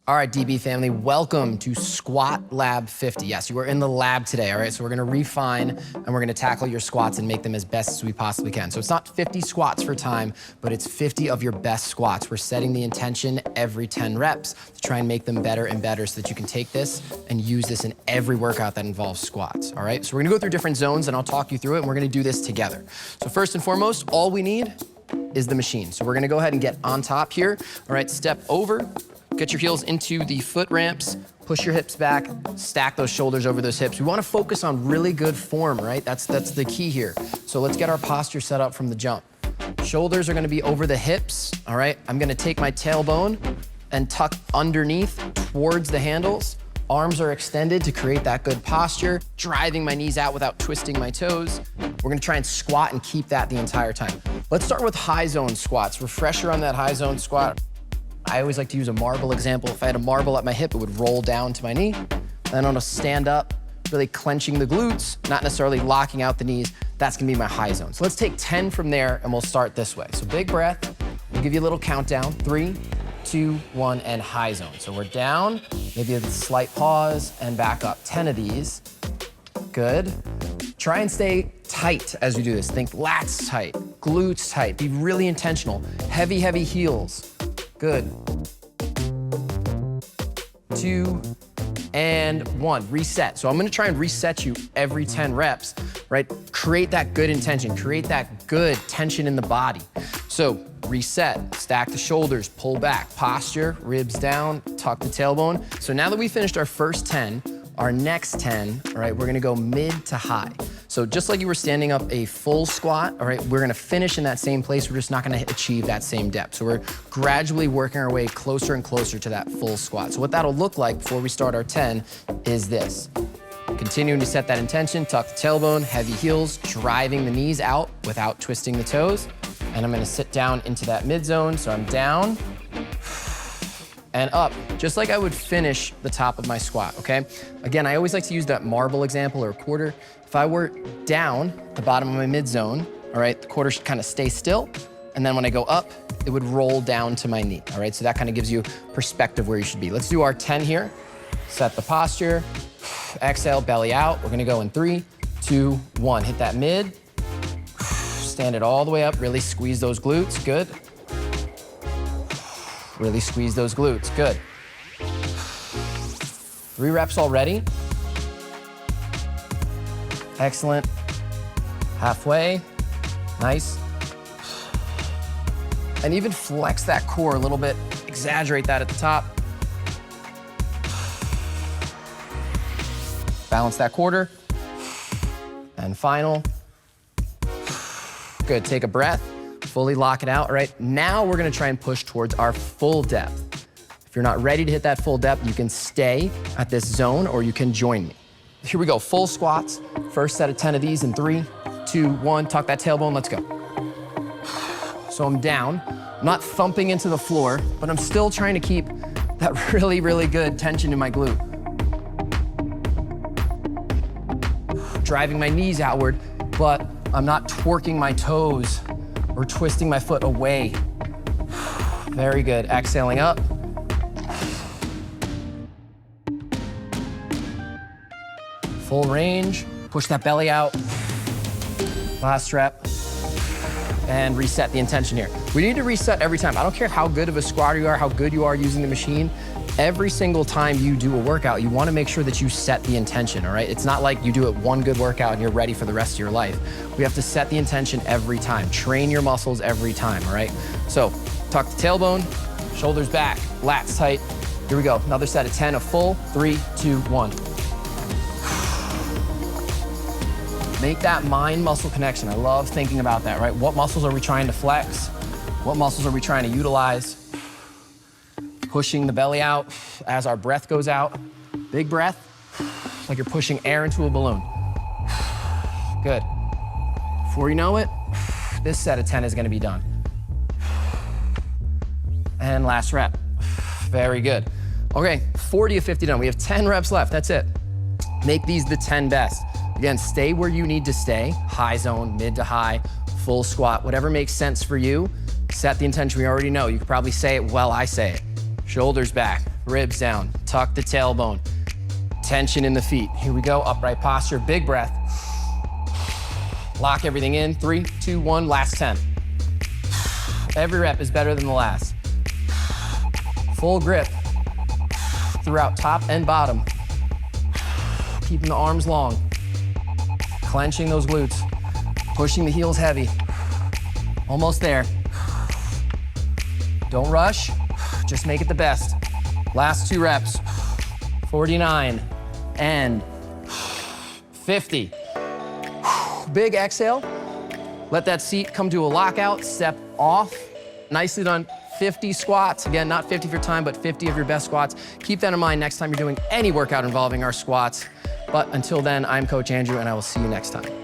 All right, DB family, welcome to Squat Lab 50. Yes, you are in the lab today, all right? So we're gonna refine and we're gonna tackle your squats and make them as best as we possibly can. So it's not 50 squats for time, but it's 50 of your best squats. We're setting the intention every 10 reps to try and make them better and better so that you can take this and use this in every workout that involves squats, all right? So we're gonna go through different zones and I'll talk you through it and we're gonna do this together. So first and foremost, all we need is the machine. So we're gonna go ahead and get on top here, all right? Step over. Get your heels into the foot ramps, push your hips back, stack those shoulders over those hips. We wanna focus on really good form, right? That's the key here. So let's get our posture set up from the jump. Shoulders are gonna be over the hips, all right? I'm gonna take my tailbone and tuck underneath towards the handles. Arms are extended to create that good posture, driving my knees out without twisting my toes. We're gonna try and squat and keep that the entire time. Let's start with high zone squats. Refresher on that high zone squat. I always like to use a marble example. If I had a marble at my hip, it would roll down to my knee. Then I'm gonna stand up, really clenching the glutes, not necessarily locking out the knees. That's gonna be my high zone. So let's take 10 from there and we'll start this way. So big breath, we'll give you a little countdown. 3, 2, 1, and high zone. So we're down, maybe a slight pause and back up. 10 of these, good. Try and stay tight as you do this. Think lats tight, glutes tight, be really intentional. Heavy, heavy heels. Good. 2 and 1, reset. So I'm gonna try and reset you every 10 reps, right? Create that good intention, create that good tension in the body. So reset, stack the shoulders, pull back, posture, ribs down, tuck the tailbone. So now that we finished our first 10, our next 10, all right, we're gonna go mid to high. So just like you were standing up a full squat, all right, we're gonna finish in that same place. We're just not gonna achieve that same depth. So we're gradually working our way closer and closer to that full squat. So what that'll look like before we start our 10 is this. Continuing to set that intention, tuck the tailbone, heavy heels, driving the knees out without twisting the toes. And I'm gonna sit down into that mid zone. So I'm down and up, just like I would finish the top of my squat, okay? Again, I always like to use that marble example or a quarter. If I were down the bottom of my mid zone, all right, the quarter should kind of stay still. And then when I go up, it would roll down to my knee, all right? So that kind of gives you perspective where you should be. Let's do our 10 here. Set the posture, exhale, belly out. We're gonna go in 3, 2, 1. Hit that mid, stand it all the way up, really squeeze those glutes, good. Really squeeze those glutes, good. 3 reps already. Excellent. Halfway, nice. And even flex that core a little bit, exaggerate that at the top. Balance that quarter. And final. Good, take a breath. Fully lock it out, all right? Now we're gonna try and push towards our full depth. If you're not ready to hit that full depth, you can stay at this zone or you can join me. Here we go, full squats. First set of 10 of these in 3, 2, 1. Tuck that tailbone, let's go. So I'm down. I'm not thumping into the floor, but I'm still trying to keep that really, really good tension in my glute. Driving my knees outward, but I'm not twerking my toes or twisting my foot away. Very good, exhaling up. Full range, push that belly out. Last rep, and reset the intention here. We need to reset every time. I don't care how good of a squatter you are, how good you are using the machine. Every single time you do a workout, you wanna make sure that you set the intention, all right? It's not like you do it one good workout and you're ready for the rest of your life. We have to set the intention every time. Train your muscles every time, all right? So, tuck the tailbone, shoulders back, lats tight. Here we go, another set of 10, a full, 3, 2, 1. Make that mind-muscle connection. I love thinking about that, right? What muscles are we trying to flex? What muscles are we trying to utilize? Pushing the belly out as our breath goes out. Big breath, like you're pushing air into a balloon. Good. Before you know it, this set of 10 is gonna be done. And last rep. Very good. Okay, 40 of 50 done. We have 10 reps left, that's it. Make these the 10 best. Again, stay where you need to stay. High zone, mid to high, full squat, whatever makes sense for you. Set the intention we already know. You could probably say it while I say it. Shoulders back, ribs down, tuck the tailbone, tension in the feet. Here we go, upright posture, big breath. Lock everything in, 3, 2, 1, last 10. Every rep is better than the last. Full grip throughout top and bottom. Keeping the arms long. Clenching those glutes. Pushing the heels heavy. Almost there. Don't rush, just make it the best. Last 2 reps. 49 and 50. Big exhale. Let that seat come to a lockout, step off. Nicely done. 50 squats. Again, not 50 for time, but 50 of your best squats. Keep that in mind next time you're doing any workout involving our squats. But until then, I'm Coach Andrew, and I will see you next time.